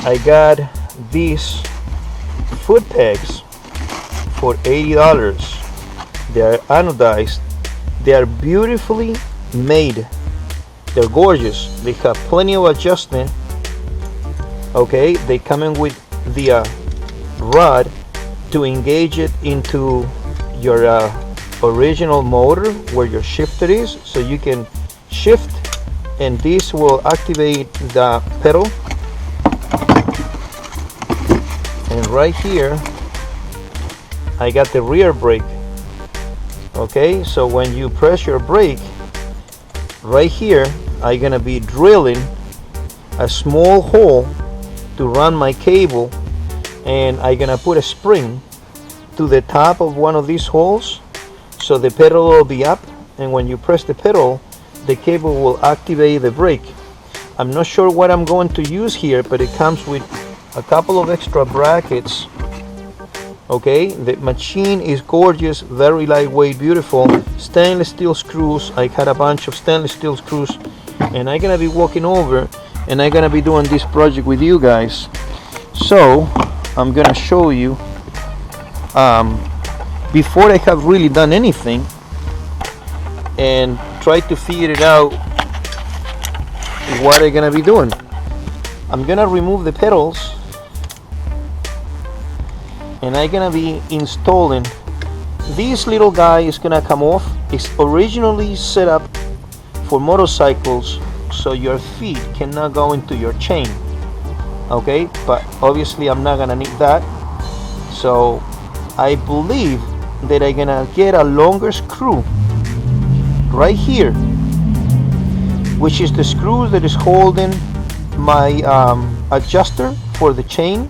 I got these foot pegs for $80. They are anodized. They are beautifully made. They're gorgeous. They have plenty of adjustment. Okay, they come in with the rod to engage it into your original motor where your shifter is, so you can shift, and this will activate the pedal. And right here I got the rear brake. Okay, so when you press your brake, right here I'm gonna be drilling a small hole to run my cable, and I'm gonna put a spring to the top of one of these holes, so the pedal will be up, and when you press the pedal, the cable will activate the brake. I'm not sure what I'm going to use here, but it comes with a couple of extra brackets. Okay, the machine is gorgeous, very lightweight, beautiful. Stainless steel screws. I had a bunch of stainless steel screws, and I'm gonna be walking over and I'm gonna be doing this project with you guys. So I'm gonna show you before I have really done anything, and try to figure it out what I'm gonna be doing. I'm gonna remove the pedals, and I'm gonna be installing this little guy. Is gonna come off. It's originally set up for motorcycles so your feet cannot go into your chain. Okay, but obviously I'm not gonna need that, so I believe that I'm gonna get a longer screw right here, which is the screw that is holding my adjuster for the chain,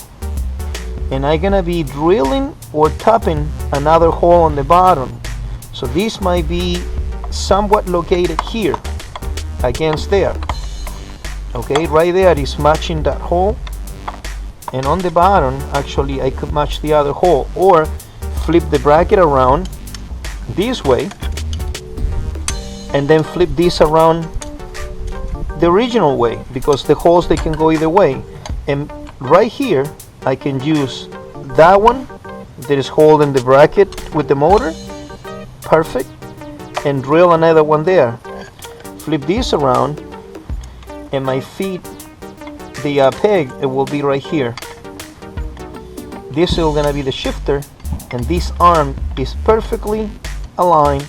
and I'm gonna be drilling or tapping another hole on the bottom. So this might be somewhat located here against there. Okay, right there is matching that hole, and on the bottom actually I could match the other hole, or flip the bracket around this way and then flip this around the original way, because the holes, they can go either way. And right here I can use that one that is holding the bracket with the motor, perfect, and drill another one there. Flip this around, and my feet, the peg, it will be right here. This is gonna be the shifter, and this arm is perfectly aligned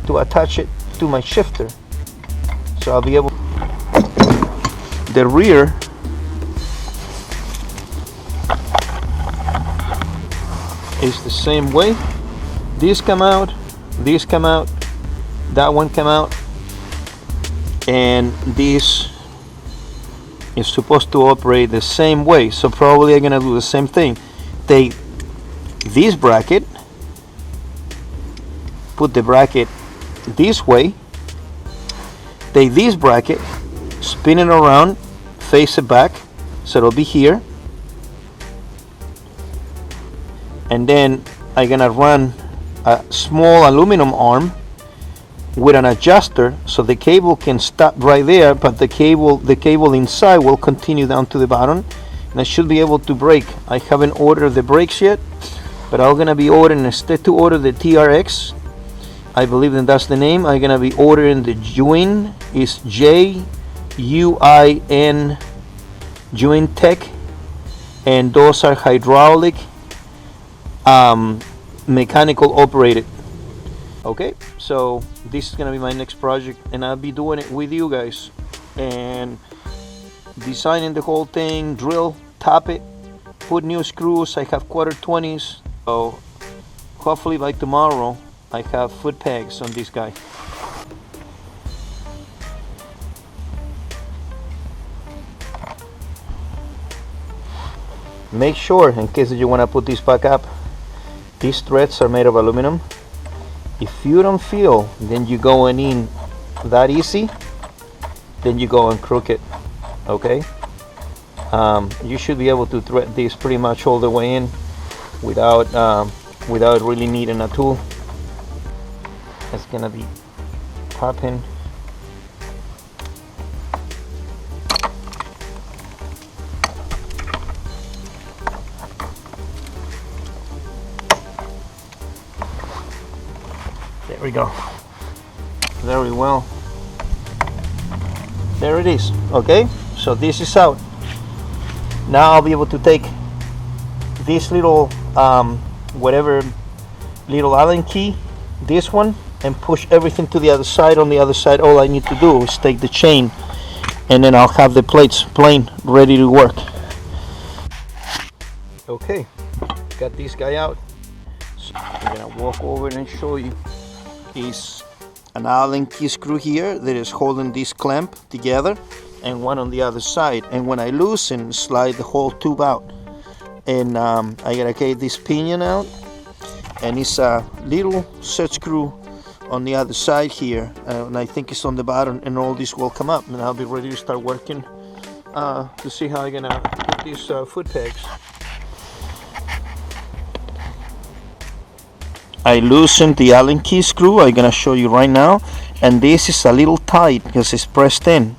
to attach it to my shifter, so I'll be able. The rear is the same way. These come out, these come out, that one come out, and this is supposed to operate the same way. So probably I'm gonna do the same thing. Take this bracket, put the bracket this way, take this bracket, spin it around, face it back, so it'll be here, and then I'm gonna run a small aluminum arm with an adjuster, so the cable can stop right there, but the cable inside will continue down to the bottom, and I should be able to brake. I haven't ordered the brakes yet, but I'm gonna be ordering, instead to order the TRX, I believe that that's the name, I'm gonna be ordering the Juin. Is Juin, Juin Tech, and those are hydraulic, mechanical operated. Okay, so this is gonna be my next project, and I'll be doing it with you guys and designing the whole thing, drill, tap it, put new screws. I have 1/4-20s, so hopefully by tomorrow I have foot pegs on this guy. Make sure, in case you want to put this back up, these threads are made of aluminum. If you don't feel then you going in that easy, then you go and crook it. Okay, you should be able to thread this pretty much all the way in without really needing a tool. It's gonna be popping. we go. Very well. There it is. Okay, so this is out. Now I'll be able to take this little whatever little Allen key, this one, and push everything to the other side. On the other side, all I need to do is take the chain, and then I'll have the plates plain, ready to work. Okay, got this guy out. So I'm gonna walk over and show you. Is an Allen key screw here that is holding this clamp together, and one on the other side. And when I loosen, slide the whole tube out. And I gotta get this pinion out, and it's a little set screw on the other side here, and I think it's on the bottom, and all this will come up, and I'll be ready to start working to see how I'm gonna put these foot pegs. I loosened the Allen key screw. I'm gonna show you right now, and this is a little tight because it's pressed in.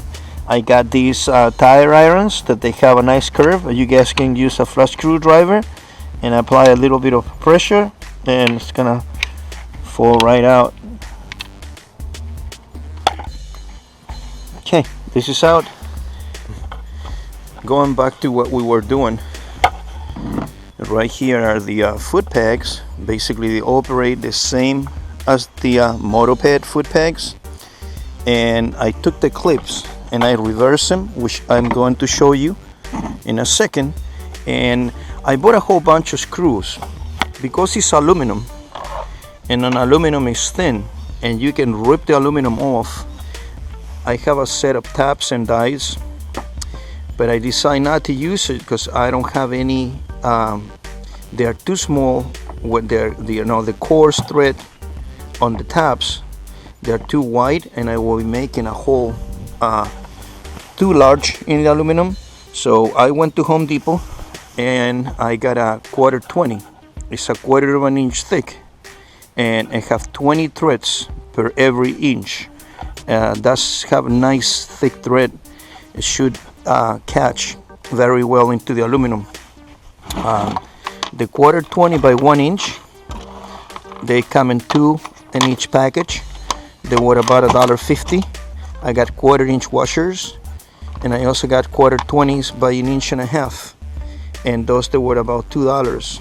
I got these tire irons that they have a nice curve. You guys can use a flat screwdriver and apply a little bit of pressure, and it's gonna fall right out. Okay, this is out. Going back to what we were doing, right here are the foot pegs. Basically they operate the same as the Motoped foot pegs, and I took the clips and I reversed them, which I'm going to show you in a second. And I bought a whole bunch of screws because it's aluminum, and an aluminum is thin and you can rip the aluminum off. I have a set of tabs and dies, but I decided not to use it because I don't have any. They are too small. When the coarse thread on the tabs, they're too wide, and I will be making a hole too large in the aluminum. So I went to Home Depot and I got a 1/4 20. It's a 1/4 of an inch thick, and I have 20 threads per every inch. That's have a nice thick thread. It should catch very well into the aluminum. The 1/4 20 by 1 inch, they come in 2 in each package. They were about $1.50. I got 1/4 inch washers, and I also got 1/4 20s by 1.5 inches, and those they were about $2.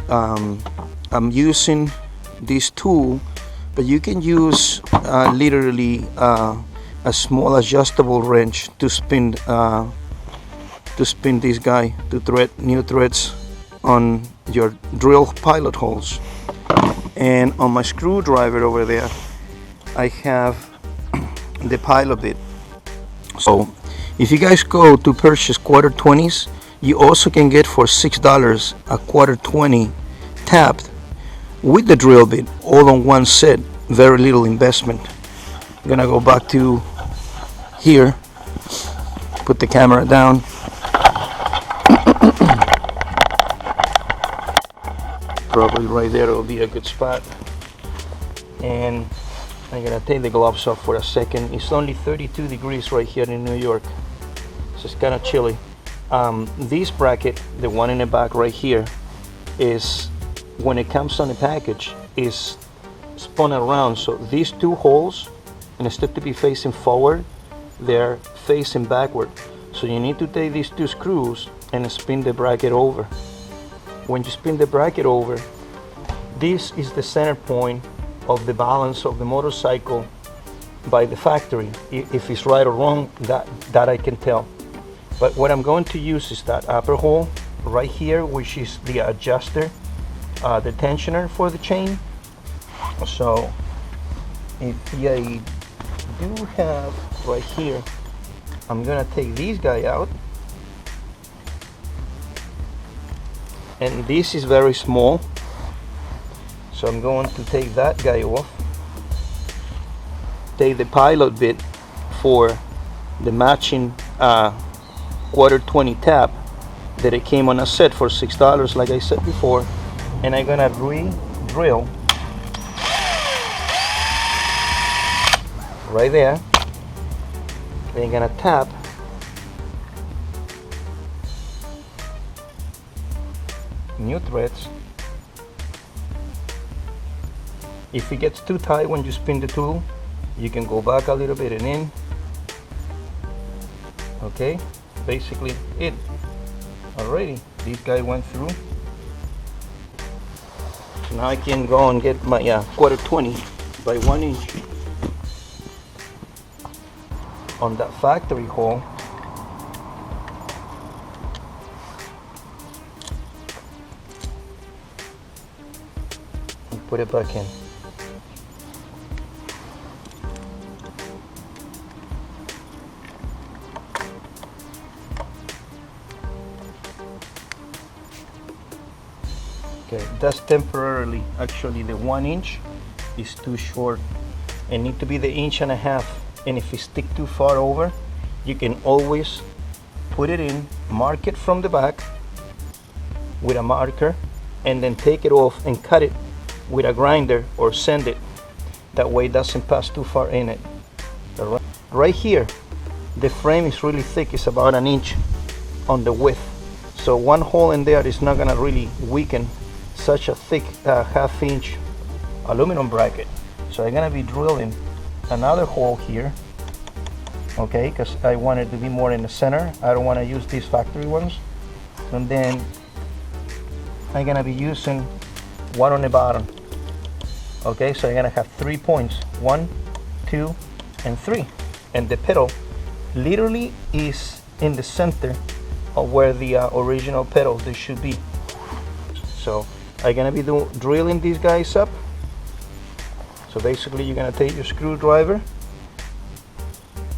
I'm using this tool, but you can use literally a small adjustable wrench to spin this guy, to thread new threads on your drill pilot holes. And on my screwdriver over there, I have the pilot bit. So if you guys go to purchase 1/4 20s, you also can get for $6 a 1/4 20 tapped with the drill bit, all on one set. Very little investment. I'm gonna go back to here, put the camera down. Probably right there will be a good spot. And I'm gonna take the gloves off for a second. It's only 32 degrees right here in New York, so it's kind of chilly. This bracket, the one in the back right here, is, when it comes on the package, is spun around. So these two holes, instead to be facing forward, they're facing backward. So you need to take these two screws and spin the bracket over. When you spin the bracket over, this is the center point of the balance of the motorcycle by the factory. If it's right or wrong, that I can tell. But what I'm going to use is that upper hole right here, which is the adjuster, the tensioner for the chain. So if I do have right here, I'm gonna take this guy out, and this is very small, so I'm going to take that guy off, take the pilot bit for the matching 1/4 20 tab that it came on a set for $6, like I said before, and I'm gonna re-drill right there. Then I'm gonna tap new threads. If it gets too tight when you spin the tool, you can go back a little bit and in. Okay, basically it. Alrighty, this guy went through. So now I can go and get my quarter 20 by 1 inch on that factory hole. And put it back in. Okay, that's temporarily. Actually, the 1 inch is too short. It needs to be the 1.5 inches. And if it stick too far over, you can always put it in, mark it from the back with a marker, and then take it off and cut it with a grinder or sand it. That way it doesn't pass too far in it. Right here, the frame is really thick. It's about 1 inch on the width. So one hole in there is not gonna really weaken such a thick 1/2 inch aluminum bracket. So I'm gonna be drilling another hole here, okay, because I want it to be more in the center. I don't want to use these factory ones. And then I'm gonna be using one on the bottom. Okay, so I'm gonna have 3 points, 1, 2, and 3, and the pedal literally is in the center of where the original pedal they should be. So I'm gonna be drilling these guys up. So basically you're gonna take your screwdriver.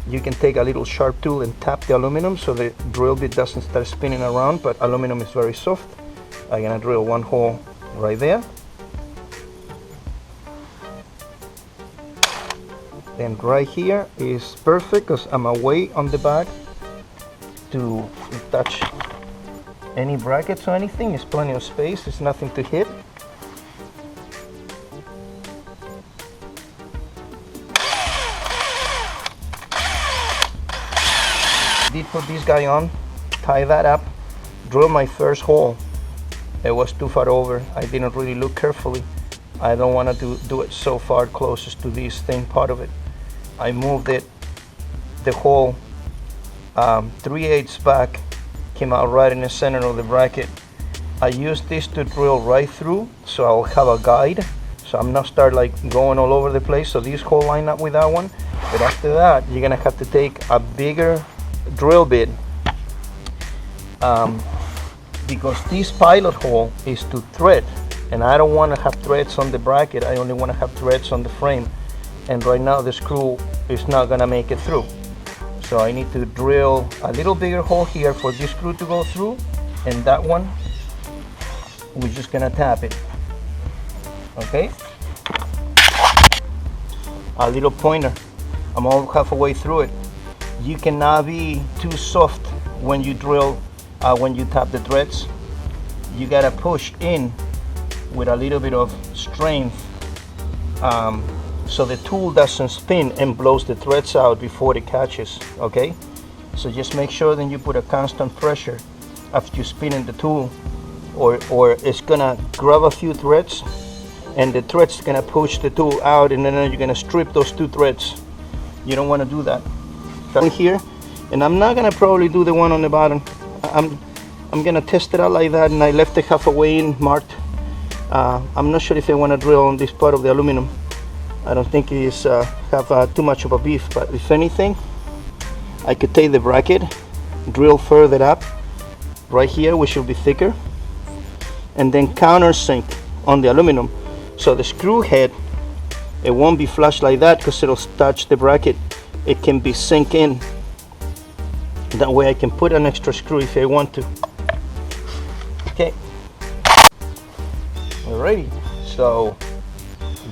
You can take a little sharp tool and tap the aluminum so the drill bit doesn't start spinning around, but aluminum is very soft. I'm gonna drill one hole right there. And right here is perfect because I'm away on the back to touch any brackets or anything. There's plenty of space, there's nothing to hit. Did put this guy on, tie that up, drill my first hole. It was too far over. I didn't really look carefully. I don't want to do it so far closest to this thing part of it. I moved it, the hole 3/8 back, came out right in the center of the bracket. I used this to drill right through, so I'll have a guide, so I'm not start like going all over the place. So this hole line up with that one, but after that you're gonna have to take a bigger drill bit because this pilot hole is to thread, and I don't want to have threads on the bracket. I only want to have threads on the frame, and right now the screw is not gonna make it through. So I need to drill a little bigger hole here for this screw to go through, and that one we're just gonna tap it. Okay, a little pointer. I'm all halfway through it. You cannot be too soft when you drill, when you tap the threads. You gotta push in with a little bit of strength so the tool doesn't spin and blows the threads out before it catches. Okay, so just make sure that you put a constant pressure after you spinning the tool, or it's gonna grab a few threads and the thread's gonna push the tool out, and then you're gonna strip those 2 threads. You don't want to do that. Here, and I'm not gonna probably do the one on the bottom. I'm gonna test it out like that, and I left it halfway in marked. I'm not sure if I want to drill on this part of the aluminum. I don't think it is have too much of a beef, but if anything, I could take the bracket, drill further up right here, which will be thicker, and then countersink on the aluminum, so the screw head, it won't be flush like that because it'll touch the bracket. It can be sink in. That way I can put an extra screw if I want to. Okay, alrighty, so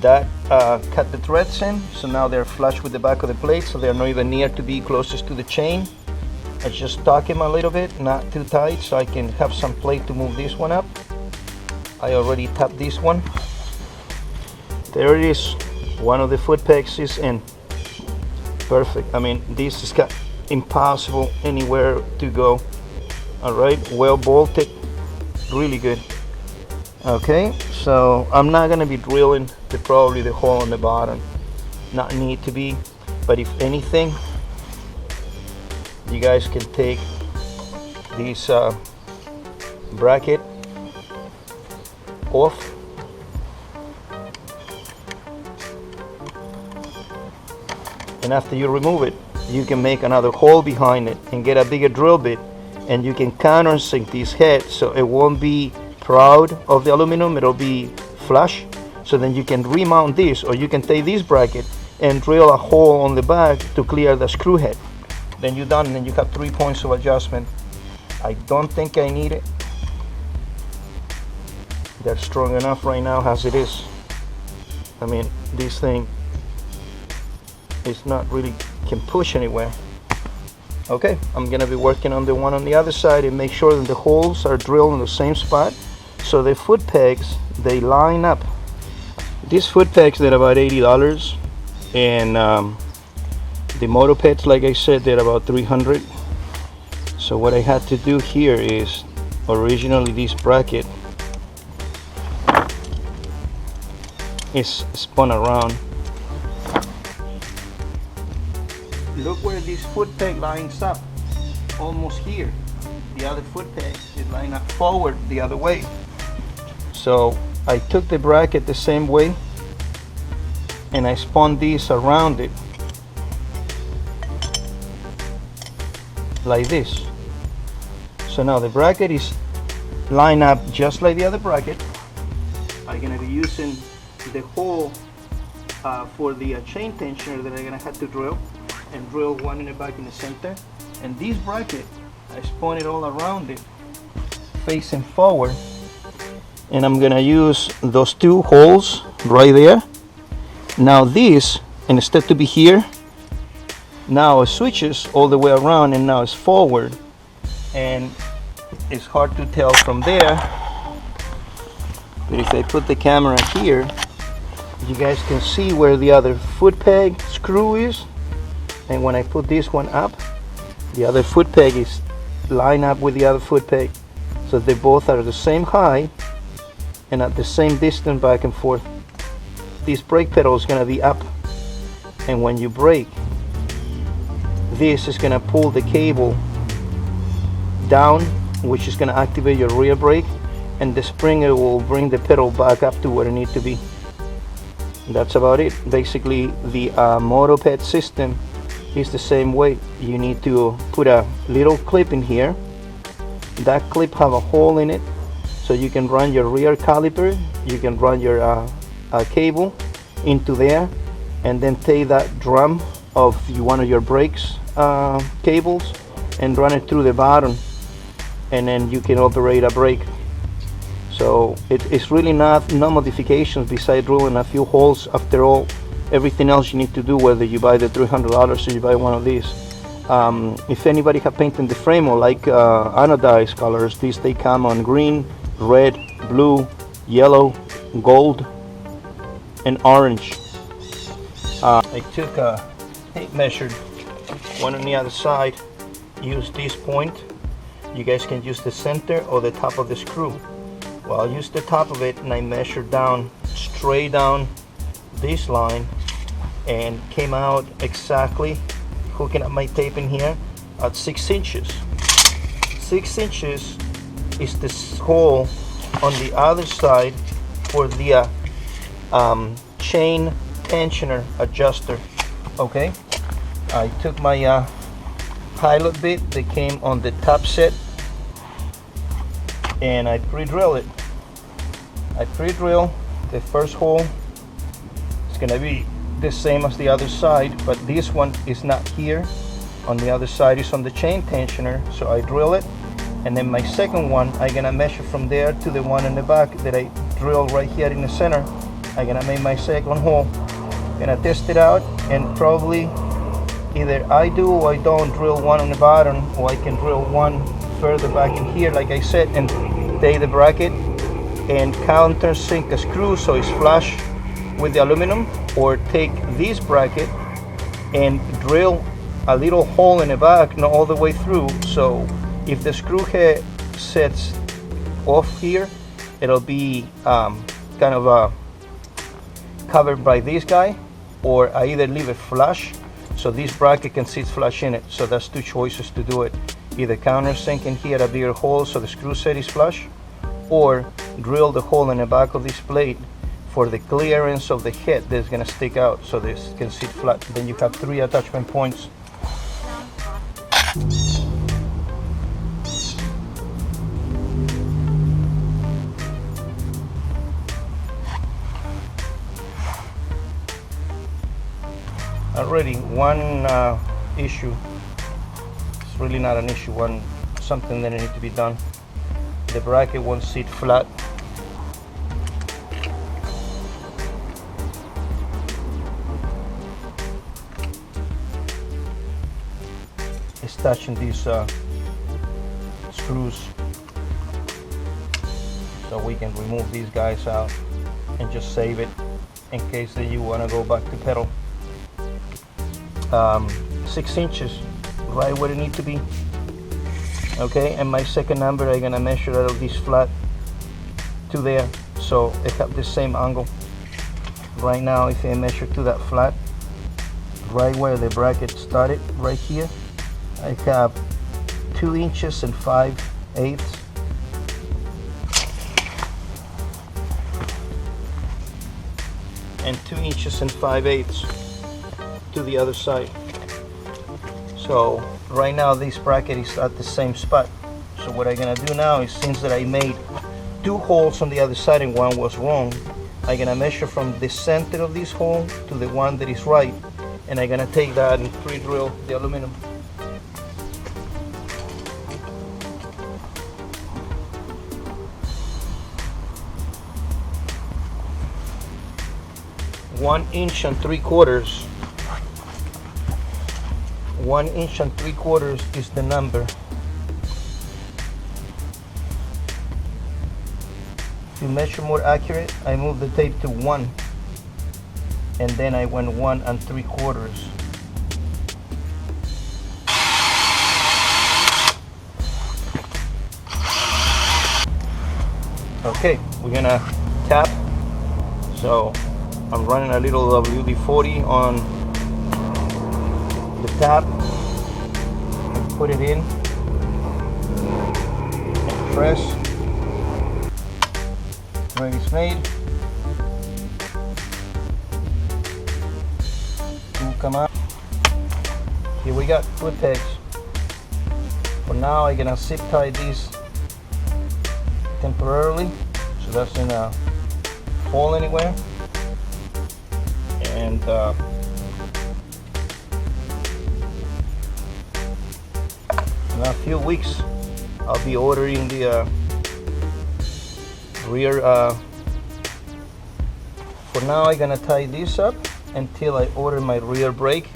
that cut the threads in, so now they're flush with the back of the plate, so they're not even near to be closest to the chain. I just tuck them a little bit, not too tight, so I can have some plate to move this one up. I already tapped this one. There it is. One of the foot pegs is in. Perfect. I mean, this is got impossible anywhere to go. All right, well bolted, really good. Okay, so So I'm not gonna be drilling probably the hole on the bottom, not need to be, but if anything, you guys can take this bracket off, and after you remove it, you can make another hole behind it and get a bigger drill bit, and you can countersink this head so it won't be proud of the aluminum, it'll be flush. So then you can remount this, or you can take this bracket and drill a hole on the back to clear the screw head. Then you're done, and then you have 3 points of adjustment. I don't think I need it. They're strong enough right now as it is. I mean, this thing is not really can push anywhere. Okay, I'm gonna be working on the one on the other side and make sure that the holes are drilled in the same spot. So the foot pegs, they line up. These foot pegs, they're about $80, and the Motopeds, like I said, they're about 300. So what I had to do here is, originally this bracket is spun around. Look where this foot peg lines up, almost here. The other foot peg is lined up forward the other way. So I took the bracket the same way and I spun this around it like this. So now the bracket is lined up just like the other bracket. I'm gonna be using the hole for the chain tensioner that I'm gonna have to drill, and drill one in the back in the center. And this bracket, I spun it all around it, facing forward, and I'm gonna use those two holes right there. Now this, instead to be here, now it switches all the way around, and now it's forward, and it's hard to tell from there, but if I put the camera here, you guys can see where the other foot peg screw is. And when I put this one up, the other foot peg is lined up with the other foot peg, so they both are the same height and at the same distance back and forth. This brake pedal is going to be up, and when you brake, this is going to pull the cable down, which is going to activate your rear brake, and the springer will bring the pedal back up to where it needs to be. That's about it. Basically, the Motoped system is the same way. You need to put a little clip in here. That clip have a hole in it, so you can run your rear caliper, you can run your cable into there, and then take that drum of one of your brakes cables and run it through the bottom, and then you can operate a brake. So it's really no modifications besides drilling a few holes. After all, everything else you need to do, whether you buy the $300 or you buy one of these. If anybody have painted the frame or like anodized colors, these they come on green, red, blue, yellow, gold, and orange. I took a tape measure, one on the other side, use this point. You guys can use the center or the top of the screw. Well, I'll use the top of it, and I measured down, straight down this line, and came out exactly, hooking up my tape in here, at 6 inches. 6 inches is this hole on the other side for the chain tensioner adjuster. Okay, I took my pilot bit that came on the top set, and I pre-drill it. I pre-drill the first hole. It's gonna be the same as the other side, but this one is not here. On the other side is on the chain tensioner, so I drill it, and then my second one, I'm gonna measure from there to the one in the back that I drilled right here in the center. I'm gonna make my second hole, gonna test it out, and probably either I do or I don't drill one on the bottom, or I can drill one further back in here, like I said, and take the bracket and countersink a screw so it's flush with the aluminum, or take this bracket and drill a little hole in the back, not all the way through, so if the screw head sets off here, it'll be kind of covered by this guy, or I either leave it flush so this bracket can sit flush in it. So that's two choices to do it. Either countersink in here a bigger hole so the screw set is flush, or drill the hole in the back of this plate for the clearance of the head that's gonna stick out so this can sit flat. Then you have 3 attachment points. Already one issue, it's really not an issue, something that needs to be done. The bracket won't sit flat. It's touching these screws, so we can remove these guys out and just save it in case that you want to go back to pedal. 6 inches, right where it needs to be. Okay, and my second number, I'm gonna measure out of this flat to there, so they have the same angle. Right now, if I measure to that flat, right where the bracket started, right here, I have 2 inches and 5/8. And 2 inches and 5/8 to the other side. So right now this bracket is at the same spot. So what I'm gonna do now is, since that I made 2 holes on the other side and one was wrong, I'm gonna measure from the center of this hole to the one that is right, and I'm gonna take that and pre-drill the aluminum. One inch and 3/4. 1 inch and 3/4 is the number. To measure more accurate, I moved the tape to 1, and then I went 1 3/4. Okay, we're gonna tap. So I'm running a little WD-40 on the tap, and put it in and press. When it's made, it will come out. Here we got footpegs. For now, I'm gonna zip tie these temporarily, so that's gonna fall anywhere. And in a few weeks, I'll be ordering the rear. For now, I'm gonna tie this up until I order my rear brake,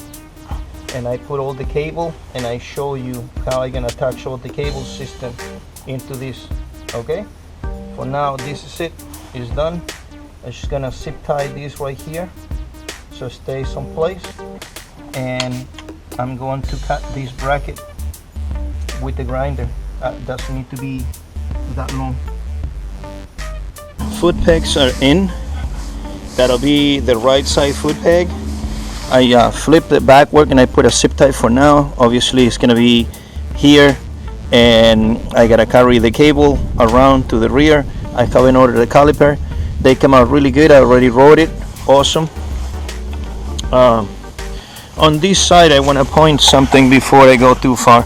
and I put all the cable, and I show you how I'm gonna attach all the cable system into this. Okay, for now this is it, it's done. I'm just gonna zip tie this right here so it stays in place, and I'm going to cut this bracket with the grinder. Doesn't need to be that long. Foot pegs are in. That'll be the right side foot peg. I flipped it backward and I put a zip tie for now. Obviously it's gonna be here, and I gotta carry the cable around to the rear. I haven't ordered the caliper. They come out really good. I already wrote it. Awesome. On this side, I want to point something before I go too far.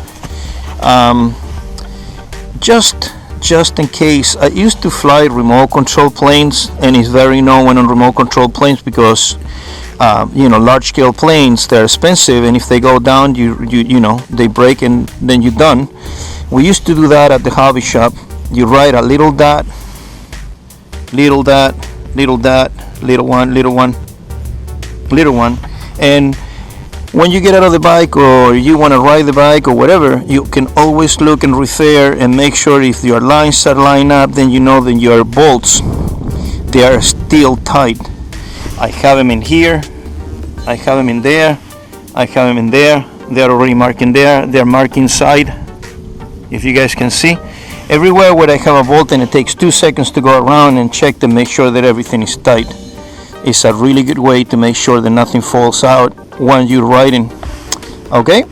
Just in case, I used to fly remote control planes, and it's very known on remote control planes because you know, large scale planes, they're expensive, and if they go down, you know, they break and then you're done. We used to do that at the hobby shop. You write a little dot, little dot, little dot, little one, little one, little one, and when you get out of the bike or you want to ride the bike or whatever, you can always look and refer and make sure if your lines are lined up, then you know that your bolts, they are still tight. I have them in here, I have them in there, I have them in there. They're already marked in there. They're marked inside, if you guys can see. Everywhere where I have a bolt and it takes 2 seconds to go around and check to make sure that everything is tight. It's a really good way to make sure that nothing falls out when you're riding. Okay,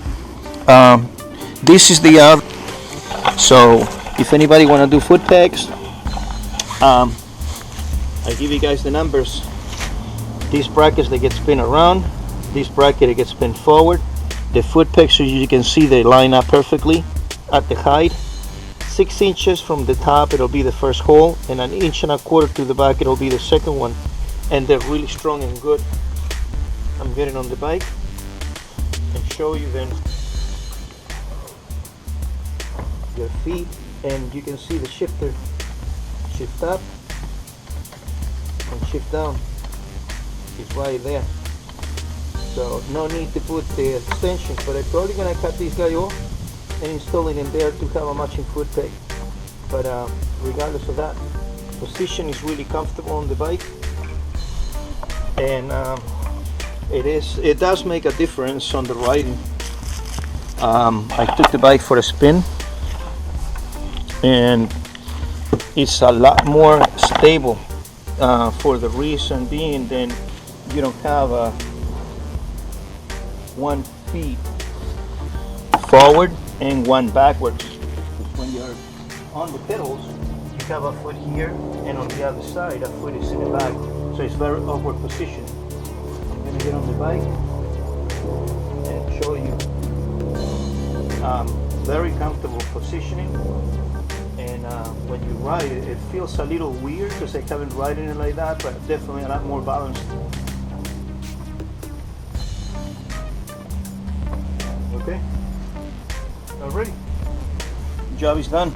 this is the other. So if anybody want to do foot pegs, I give you guys the numbers. These brackets, they get spin around. This bracket, it gets spin forward. The foot pegs, as you can see, they line up perfectly at the height. 6 inches from the top, it'll be the first hole, and 1.25 inches to the back, it'll be the second one. And they're really strong and good. I'm getting on the bike and show you then your feet, and you can see the shifter shift up and shift down. It's right there. So no need to put the extensions, but I'm probably gonna cut this guy off and install it in there to have a matching foot peg. But regardless of that, position is really comfortable on the bike, and it does make a difference on the riding. I took the bike for a spin, and it's a lot more stable for the reason being then you don't have a 1 foot forward and 1 backwards. When you're on the pedals, you have a foot here, and on the other side a foot is in the back, so it's very awkward position. I'm going to get on the bike and show you. Very comfortable positioning, and when you ride it feels a little weird because I haven't ridden it like that, but definitely a lot more balanced. Okay, already, job is done.